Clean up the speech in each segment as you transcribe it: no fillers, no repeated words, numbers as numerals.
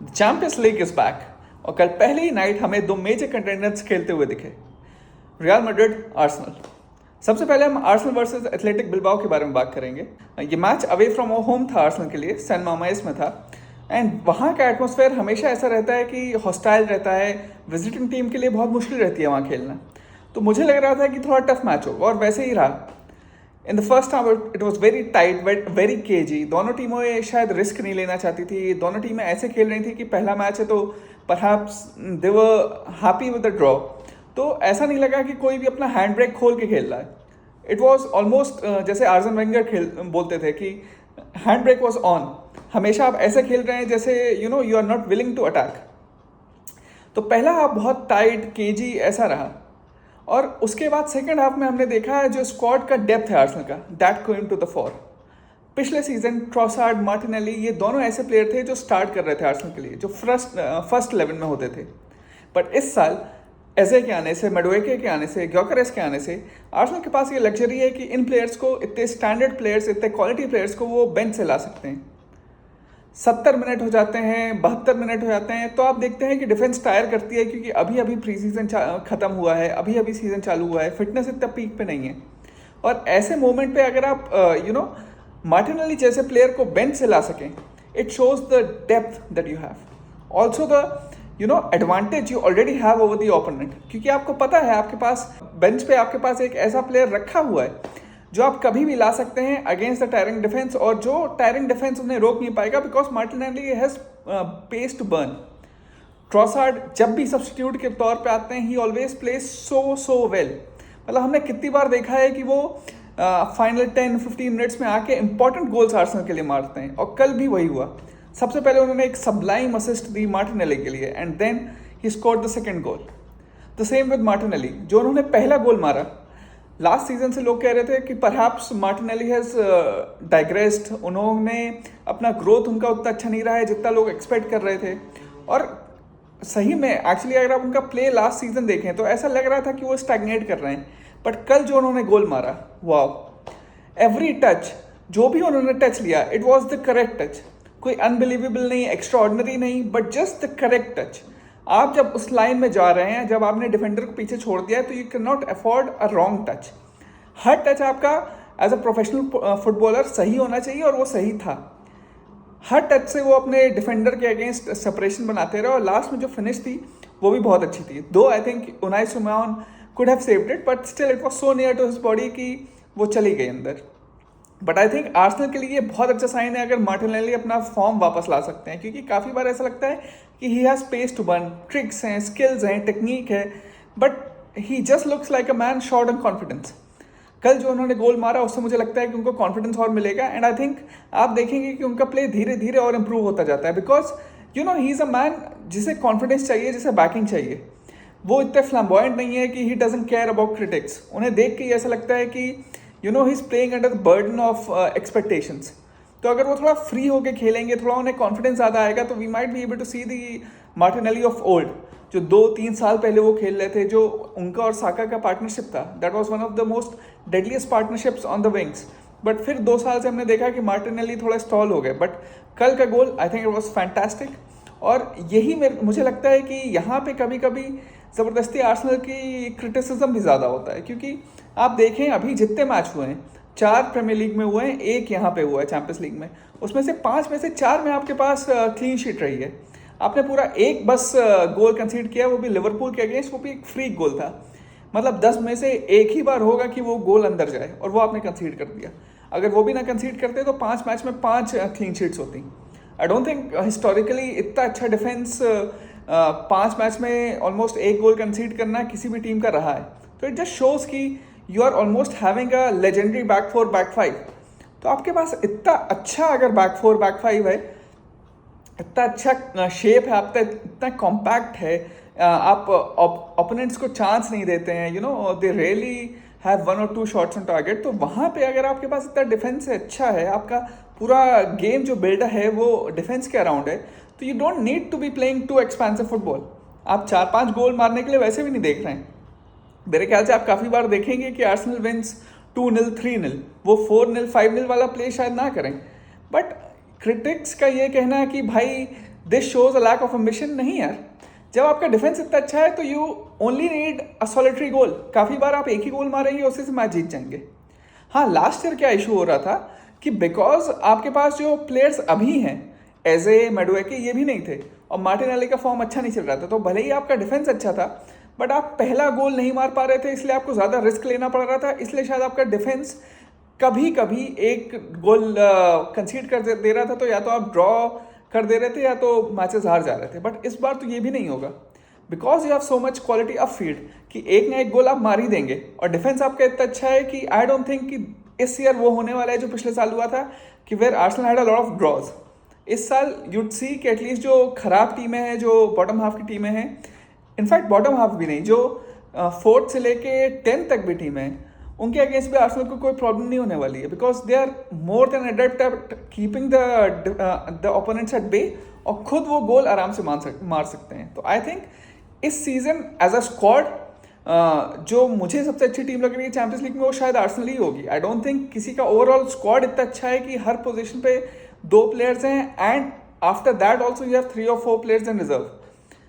Champions league is back और कल पहले ही नाइट हमें दो मेजर कंटेंडर्स खेलते हुए दिखे, रियल मैड्रिड, आर्सेनल। सबसे पहले हम आर्सेनल वर्सेस एथलेटिक बिल्बाओ के बारे में बात करेंगे। ये मैच अवे फ्रॉम होम था आर्सेनल के लिए, सैन मामेस में था। एंड वहाँ का एटमॉस्फेयर हमेशा ऐसा रहता है कि हॉस्टाइल रहता है, विजिटिंग टीम के लिए बहुत मुश्किल रहती है वहाँ खेलना। तो मुझे लग रहा था कि थोड़ा टफ मैच होगा और वैसे ही रहा। In the first half it was very tight, very KG. दोनों टीमें शायद रिस्क नहीं लेना चाहती थी। दोनों टीमें ऐसे खेल रही थी कि पहला मैच है तो perhaps they were happy with the draw. तो ऐसा नहीं लगा कि कोई भी अपना हैंड ब्रेक खोल के खेल रहा है। इट वॉज ऑलमोस्ट जैसे आर्जन वेंगर बोलते थे कि हैंड ब्रेक वॉज ऑन। हमेशा आप ऐसे खेल रहे हैं जैसे you are not willing to attack. तो पहला हाफ बहुत टाइट, केजी ऐसा रहा। और उसके बाद सेकंड हाफ में हमने देखा है जो स्क्वाड का डेप्थ है आर्सेनल का, that going to the four. पिछले सीजन ट्रोसार्ड, मार्टिनेली, ये दोनों ऐसे प्लेयर थे जो स्टार्ट कर रहे थे आर्सेनल के लिए, जो फर्स्ट 11 में होते थे। बट इस साल एजे के आने से, मेडुएके के आने से, ग्योकरेस के आने से आर्सेनल के पास ये लग्जरी है कि इन प्लेयर्स को, इतने स्टैंडर्ड प्लेयर्स, इतने क्वालिटी प्लेयर्स को वो बेंच से ला सकते हैं। 70 मिनट हो जाते हैं, 72 मिनट हो जाते हैं, तो आप देखते हैं कि डिफेंस टायर करती है, क्योंकि अभी अभी प्री सीजन खत्म हुआ है, अभी अभी सीजन चालू हुआ है, फिटनेस इतना पीक पे नहीं है। और ऐसे मोमेंट पे अगर आप मार्टिनेली जैसे प्लेयर को बेंच से ला सकें, it shows the depth that you have, also the advantage you already have over the opponent, क्योंकि आपको पता है आपके पास बेंच पे आपके पास एक ऐसा प्लेयर रखा हुआ है जो आप कभी भी ला सकते हैं अगेंस्ट द टायरिंग डिफेंस, और जो टायरिंग डिफेंस उन्हें रोक नहीं पाएगा, because Martinelli has pace to burn. Trossard जब भी सब्स्टिट्यूट के तौर पे आते हैं, he always plays so well. मतलब हमने कितनी बार देखा है कि वो फाइनल 10-15 मिनट्स में आके इंपॉर्टेंट गोल्स आर्सेनल के लिए मारते हैं, और कल भी वही हुआ। सबसे पहले उन्होंने एक सबलाइम असिस्ट दी मार्टिनेली के लिए, and then he scored the second goal. The same with Martinelli, जो उन्होंने पहला गोल मारा। लास्ट सीजन से लोग कह रहे थे कि परहैप्स मार्टिनेली हैज डाइग्रेस्ड, उन्होंने अपना ग्रोथ उनका उतना अच्छा नहीं रहा है जितना लोग एक्सपेक्ट कर रहे थे। और सही में एक्चुअली अगर आप उनका प्ले लास्ट सीजन देखें तो ऐसा लग रहा था कि वो स्टैग्नेट कर रहे हैं। बट कल जो उन्होंने गोल मारा, वाओ, एवरी टच, जो भी उन्होंने टच लिया, it was the correct touch. कोई अनबिलीवेबल नहीं, एक्स्ट्रा ऑर्डिनरी नहीं, but just the correct touch. आप जब उस लाइन में जा रहे हैं, जब आपने डिफेंडर को पीछे छोड़ दिया है, तो you can not afford a wrong touch. Her touch आपका एज अ प्रोफेशनल फुटबॉलर सही होना चाहिए, और वो सही था। हर टच से वो अपने डिफेंडर के अगेंस्ट सेपरेशन बनाते रहे, और लास्ट में जो फिनिश थी वो भी बहुत अच्छी थी। Though I think Unai Simon could have saved it, but still it was so near to his body कि वो चली गई अंदर। बट आई थिंक आर्सेनल के लिए ये बहुत अच्छा साइन है अगर मार्टिनेली अपना फॉर्म वापस ला सकते हैं, क्योंकि काफ़ी बार ऐसा लगता है कि he has space to burn, tricks हैं, स्किल्स हैं, टेक्निक है, but he just looks like a man short on confidence. कल जो उन्होंने गोल मारा उससे मुझे लगता है कि उनको कॉन्फिडेंस और मिलेगा, एंड आई थिंक आप देखेंगे कि उनका प्ले धीरे धीरे और इम्प्रूव होता जाता है, because he is a man जिसे कॉन्फिडेंस चाहिए, जिसे बैकिंग चाहिए। वो इतने फ्लैम्बॉयंट नहीं है कि he doesn't care about critics. उन्हें देख के ऐसा लगता है कि he is playing under the burden of expectations. तो अगर वो थोड़ा फ्री होकर खेलेंगे, थोड़ा उन्हें कॉन्फिडेंस ज़्यादा आएगा, तो we might be able to see the Martinelli of old, जो 2-3 साल पहले वो खेल रहे थे, जो उनका और साका का पार्टनरशिप था। That was one of the most deadliest partnerships on the wings. But फिर 2 साल से हमने देखा कि मार्टिनेली थोड़ा स्टॉल हो गए। बट कल का goal I think it was fantastic, और यही मुझे लगता है कि यहाँ पे कभी कभी ज़बरदस्ती आर्सेनल की क्रिटिसिज्म भी ज़्यादा होता है, क्योंकि आप देखें अभी जितने मैच हुए हैं, 4 प्रीमियर लीग में हुए हैं, 1 यहाँ पे हुआ है चैंपियंस लीग में, उसमें से 5 में से 4 में आपके पास क्लीन शीट रही है। आपने पूरा एक बस गोल कंसीड किया, वो भी लिवरपूल के अगेंस्ट, वो भी एक फ्री गोल था। मतलब 10 में से एक ही बार होगा कि वो गोल अंदर जाए, और वो आपने कंसीड कर दिया। अगर वो भी ना कंसीड करते तो 5 मैच में 5 क्लीन शीट्स होती। आई डोंट थिंक हिस्टोरिकली इतना अच्छा डिफेंस 5 मैच में ऑलमोस्ट 1 गोल कंसीड करना किसी भी टीम का रहा है। तो इट जस्ट शोज कि you are almost having a legendary back 4 back 5। तो आपके पास इतना अच्छा अगर बैक 4 बैक 5 है, इतना अच्छा शेप है आपका, इतना कॉम्पैक्ट है, आप ओपोनेंट्स को चांस नहीं देते हैं, दे रियली हैव 1 और 2 शॉट्स ऑन टारगेट। तो वहाँ पे अगर आपके पास इतना डिफेंस अच्छा है, आपका पूरा गेम जो बिल्डर है वो डिफेंस के अराउंड है, तो you don't need to be playing too expensive football. आप 4-5 गोल मारने के लिए वैसे भी नहीं देख रहे हैं। मेरे ख्याल से आप काफ़ी बार देखेंगे कि आर्सेनल विंस 2-0, 3-0, वो 4-0, 5-0 वाला प्ले शायद ना करें। बट क्रिटिक्स का ये कहना है कि भाई this shows a lack of ambition. नहीं यार, जब आपका डिफेंस इतना अच्छा है तो you only need a solitary goal. काफ़ी बार आप एक ही गोल मारेंगे, उसी से मैच जीत जाएंगे। हाँ, लास्ट ईयर क्या इशू हो रहा था कि बिकॉज आपके पास जो प्लेयर्स अभी हैं, एजे, मैडुएके, ये भी नहीं थे और मार्टिनेली का फॉर्म अच्छा नहीं चल रहा था, तो भले ही आपका डिफेंस अच्छा था बट आप पहला गोल नहीं मार पा रहे थे, इसलिए आपको ज़्यादा रिस्क लेना पड़ रहा था, इसलिए शायद आपका डिफेंस कभी कभी एक गोल कंसीड कर दे रहा था, तो या तो आप ड्रॉ कर दे रहे थे या तो मैचेस हार जा रहे थे। बट इस बार तो ये भी नहीं होगा because you have so much quality of field कि एक ना एक गोल आप मार ही देंगे और डिफेंस आपका इतना अच्छा है कि आई डोंट थिंक कि इस ईयर वो होने वाला है जो पिछले साल हुआ था कि where Arsenal had a lot of draws. इस साल यूड सी कि एटलीस्ट जो खराब टीमें हैं, जो बॉटम हाफ की टीमें हैं, इनफैक्ट बॉटम हाफ भी नहीं, जो फोर्थ से लेके 10 तक भी टीमें हैं, उनके अगेंस्ट भी आर्सेनल को कोई प्रॉब्लम नहीं होने वाली है because they are more than adept at keeping the opponents at bay और खुद वो गोल आराम से मार सकते हैं। तो आई थिंक इस सीजन एज अ स्क्वाड जो मुझे सबसे अच्छी टीम लग रही है चैंपियंस लीग में वो शायद आर्सेनल ही होगी। आई डोंट थिंक किसी का ओवरऑल स्क्वाड इतना अच्छा है कि हर पोजीशन पे 2 प्लेयर्स हैं and after that also you have 3 or 4 players in reserve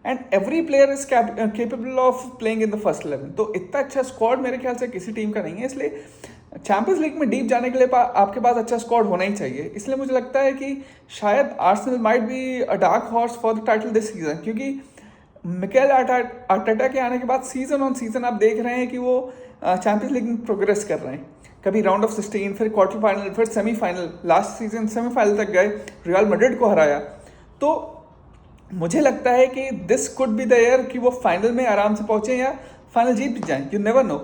and every player is capable of playing in the first 11। तो इतना अच्छा स्क्वाड मेरे ख्याल से किसी टीम का नहीं है, इसलिए चैंपियंस लीग में डीप जाने के लिए आपके पास अच्छा स्क्वाड होना ही चाहिए। इसलिए मुझे लगता है कि शायद Arsenal might be a dark horse for the title this season, क्योंकि मिकेल आर्टेटा के आने के बाद सीजन ऑन सीजन आप देख रहे हैं कि वो चैंपियंस लीग में प्रोग्रेस कर रहे हैं। कभी राउंड ऑफ 16, फिर क्वार्टर फाइनल, फिर सेमीफाइनल, लास्ट सीजन सेमीफाइनल तक गए, रियल मैड्रिड को हराया। तो मुझे लगता है कि this could be the year कि वो फाइनल में आराम से पहुंचे या फाइनल जीत जाएं, यू नेवर नो।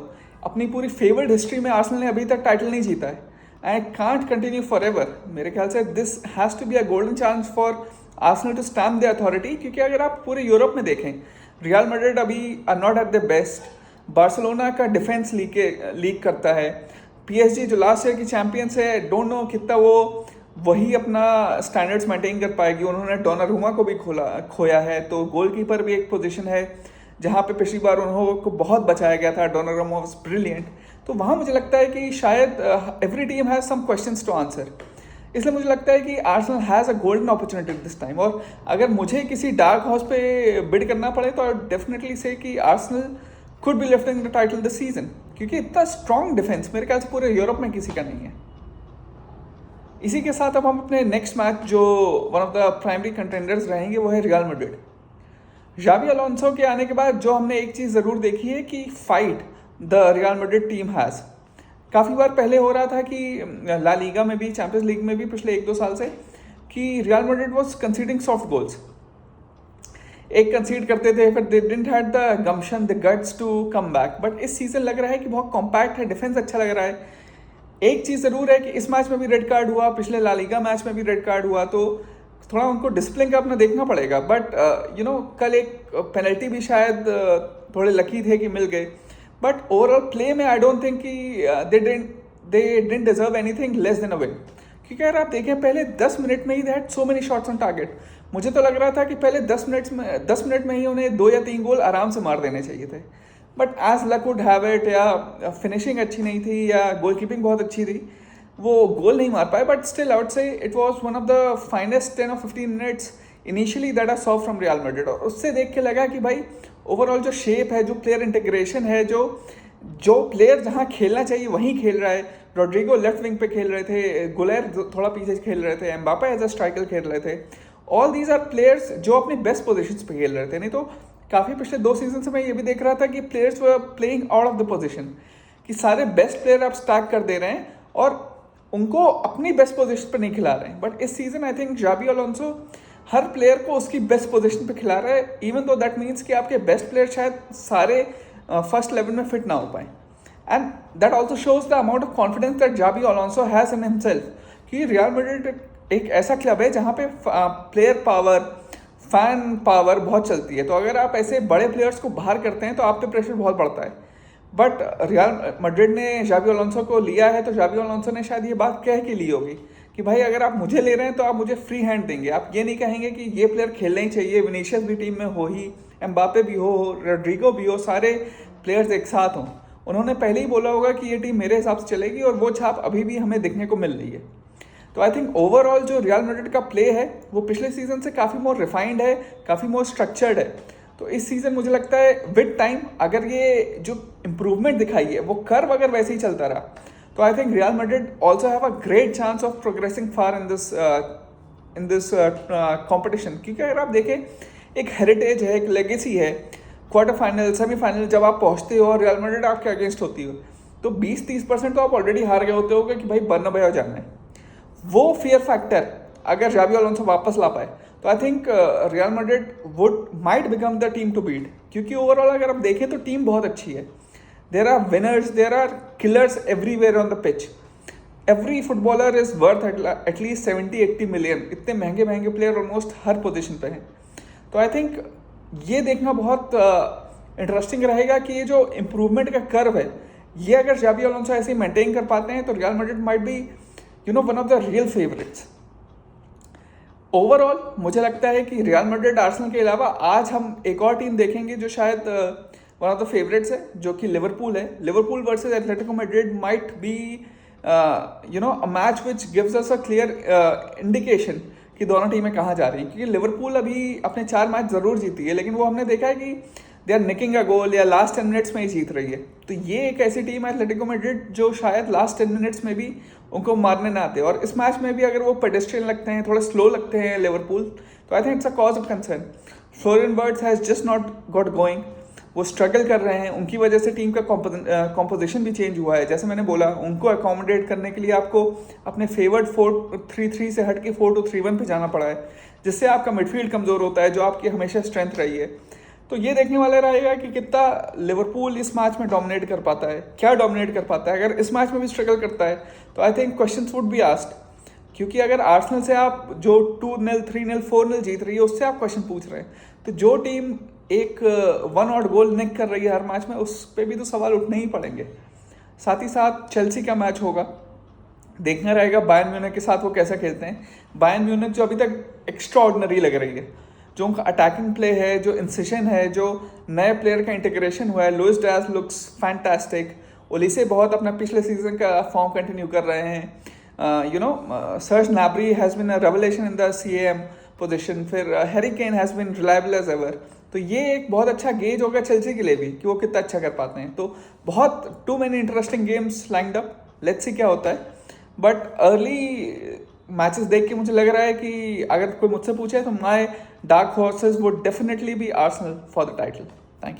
अपनी पूरी फेवर्ड हिस्ट्री में आर्सेनल ने अभी तक टाइटल नहीं जीता है। I can't continue for ever. मेरे ख्याल से this has to be a golden chance for Arsenal to stamp the authority, क्योंकि अगर आप पूरे यूरोप में देखें, रियल मैड्रिड अभी are not at the best, Barcelona का डिफेंस लीक करता है, PSG जो लास्ट ईयर की चैंपियंस है, डोंट नो कितना वो वही अपना स्टैंडर्ड्स मेंटेन कर पाएगी। उन्होंने डोनारुमा को भी खोया है, तो गोलकीपर भी एक पोजीशन है जहाँ पे पिछली बार उनको बहुत बचाया गया था, डोनारुमा वाज ब्रिलियंट। तो वहाँ मुझे लगता है कि शायद every team has some questions to answer, इसलिए मुझे लगता है कि Arsenal has a golden opportunity this time. और अगर मुझे किसी डार्क हॉर्स पे बिड करना पड़े तो आई डेफिनेटली से कि Arsenal could be lifting the title this season, क्योंकि इतना स्ट्रॉन्ग डिफेंस मेरे ख्याल से पूरे यूरोप में किसी का नहीं है। इसी के साथ अब हम अपने नेक्स्ट मैच जो one of the primary contenders रहेंगे वो है रियल मैड्रिड। जावी अलोंसो के आने के बाद जो हमने एक चीज़ ज़रूर देखी है कि fight the real Madrid team has. काफ़ी बार पहले हो रहा था कि ला लीगा में भी, चैंपियंस लीग में भी पिछले 1-2 साल से, कि Real Madrid was conceding soft goals. एक कंसीड करते थे, फिर they didn't had the gumption, the guts to come back. But इस सीजन लग रहा है कि बहुत कॉम्पैक्ट है, डिफेंस अच्छा लग रहा है। एक चीज़ ज़रूर है कि इस मैच में भी रेड कार्ड हुआ, पिछले ला लीगा मैच में भी रेड कार्ड हुआ, तो थोड़ा उनको डिसिप्लिन का अपना देखना पड़ेगा। बट यू नो कल एक पेनल्टी भी शायद थोड़े लकी थे कि मिल गए, बट ओवरऑल प्ले में आई डोंट थिंक कि they didn't deserve anything less than a win. क्योंकि अगर आप देखें पहले 10 मिनट में ही they had so many shots on target. मुझे तो लग रहा था कि पहले 10 मिनट में ही उन्हें 2 या 3 गोल आराम से मार देने चाहिए थे, but as luck would have it, या फिनिशिंग अच्छी नहीं थी या गोल कीपिंग बहुत अच्छी थी, वो गोल नहीं मार पाए। But still I would say it was one of the finest 10 or 15 minutes initially that I saw from real Madrid. और उससे देख के लगा कि भाई ओवरऑल जो शेप है, जो प्लेयर इंटीग्रेशन है, जो प्लेयर जहाँ खेलना चाहिए वहीं खेल रहा है। रोड्रिगो लेफ्ट विंग पे खेल रहे थे, गुलेर थोड़ा पीछे खेल रहे थे, एम्बापे एज अ स्ट्राइकर खेल रहे थे। ऑल दीज आर प्लेयर्स जो अपनी बेस्ट पोजिशन पे खेल रहे थे। नहीं तो काफ़ी पिछले 2 सीजन से मैं ये भी देख रहा था कि players were playing out of the position, कि सारे बेस्ट प्लेयर आप स्टैक कर दे रहे हैं और उनको अपनी बेस्ट पोजीशन पर नहीं खिला रहे हैं। बट इस सीजन आई थिंक जावी अलोंसो हर प्लेयर को उसकी बेस्ट पोजीशन पे खिला रहा है, इवन दो दैट मीन्स कि आपके बेस्ट प्लेयर शायद सारे फर्स्ट 11 में फिट ना हो पाए। And that also shows the amount of confidence that जावी अलोंसो हैज़ इन हिमसेल्फ, कि रियल मैड्रिड एक ऐसा क्लब है जहाँ पे प्लेयर पावर, फैन पावर बहुत चलती है। तो अगर आप ऐसे बड़े प्लेयर्स को बाहर करते हैं तो आप पे प्रेशर बहुत बढ़ता है। बट रियल मैड्रिड ने जावी अलोंसो को लिया है, तो जावी अलोंसो ने शायद ये बात कह के ली होगी कि भाई अगर आप मुझे ले रहे हैं तो आप मुझे फ्री हैंड देंगे, आप ये नहीं कहेंगे कि ये प्लेयर खेलना ही चाहिए, विनीशियस भी टीम में हो ही, एम्बापे भी हो, रोड्रिगो भी हो, सारे प्लेयर्स एक साथ हों। उन्होंने पहले ही बोला होगा कि ये टीम मेरे हिसाब से चलेगी, और वो छाप अभी भी हमें देखने को मिल रही है। तो आई थिंक ओवरऑल जो रियल मैड्रिड का प्ले है वो पिछले सीजन से काफ़ी मोर रिफाइंड है, काफ़ी मोर स्ट्रक्चर्ड है। तो इस सीज़न मुझे लगता है विद टाइम अगर ये जो इम्प्रूवमेंट दिखाई है वो कर्व अगर वैसे ही चलता रहा तो I think Real Madrid also have a great chance of progressing far in this competition. क्योंकि अगर आप देखें एक हेरिटेज है, एक लेगेसी है, क्वार्टर फाइनल सेमीफाइनल जब आप पहुंचते हो और रियल मैड्रिड आपके अगेंस्ट होती हो तो 20-30% तो आप ऑलरेडी हार गए होते होगे कि भाई बर्नाब्यू जाना है। वो फियर फैक्टर अगर जावी अलोंसो वापस ला पाए तो I think Real Madrid would might become the team to beat. क्योंकि ओवरऑल अगर आप देखें तो टीम बहुत अच्छी है। There are winners, there are killers everywhere on the pitch. Every footballer is worth at least 70-80 million. इतने महंगे महंगे प्लेयर ऑलमोस्ट हर पोजिशन पे हैं। तो आई थिंक ये देखना बहुत इंटरेस्टिंग रहेगा कि ये जो इम्प्रूवमेंट का कर्व है ये अगर जावी अलोंसो ऐसे मेंटेन कर पाते हैं तो real Madrid might be one of the real favourites. Overall मुझे लगता है कि रियल मैड्रिड आर्सेनल के अलावा आज हम एक और टीम देखेंगे जो शायद वन ऑफ द फेवरेट्स है, जो कि लिवरपूल है। Liverpool versus Atletico Madrid might be a match which gives us a clear indication कि दोनों टीमें कहाँ जा रही हैं। क्योंकि लिवरपूल अभी अपने 4 मैच ज़रूर जीती है लेकिन वो हमने देखा है कि दे आर निकिंग अ गोल या लास्ट 10 मिनट्स में ही जीत रही है। तो ये एक ऐसी टीम है एटलेटिको मैड्रिड जो शायद लास्ट 10 मिनट्स में भी उनको मारने ना आते। और इस मैच में भी अगर वो पेडेस्ट्रियन लगते हैं, थोड़ा स्लो लगते हैं लिवरपूल, तो I think it's a cause of concern. Florian words has just not got going. वो स्ट्रगल कर रहे हैं, उनकी वजह से टीम का कॉम्पोजिशन भी चेंज हुआ है। जैसे मैंने बोला, उनको अकोमोडेट करने के लिए आपको अपने फेवर्ड 4-3-3 से हट के 4-2-3-1 पे जाना पड़ा है, जिससे आपका मिडफील्ड कमज़ोर होता है जो आपकी हमेशा स्ट्रेंथ रही है। तो ये देखने वाला रहेगा कि कितना लिवरपूल इस मैच में डोमिनेट कर पाता है, क्या डोमिनेट कर पाता है। अगर इस मैच में भी स्ट्रगल करता है तो I think questions would be asked. क्योंकि अगर आर्सेनल से आप जो 2-0, 3-0, 4-0 जीत रही है उससे आप क्वेश्चन पूछ रहे हैं, तो जो टीम एक 1 ऑड गोल निक कर रही है हर मैच में, उस पर भी तो सवाल उठने ही पड़ेंगे। साथ ही साथ चेल्सी का मैच होगा, देखना रहेगा बायर्न म्यूनिख के साथ वो कैसा खेलते हैं। बायर्न म्यूनिख जो अभी तक एक्स्ट्रा ऑर्डिनरी लग रही है, जो उनका अटैकिंग प्ले है, जो इंसिशन है, जो नए प्लेयर का इंटीग्रेशन हुआ है। Luis Diaz looks fantastic. Olise बहुत अपना पिछले सीजन का फॉर्म कंटिन्यू कर रहे हैं। Serge Gnabry has been a revelation in the CAM position. फिर Harry Kane has been reliable as ever. तो ये एक बहुत अच्छा गेज होगा चेल्सी के लिए भी कि वो कितना अच्छा कर पाते हैं। तो बहुत too many interesting games lined up, let's see क्या होता है। बट अर्ली मैचेस देख के मुझे लग रहा है कि अगर कोई मुझसे पूछे तो my dark horses would definitely be Arsenal for the title. Thank you.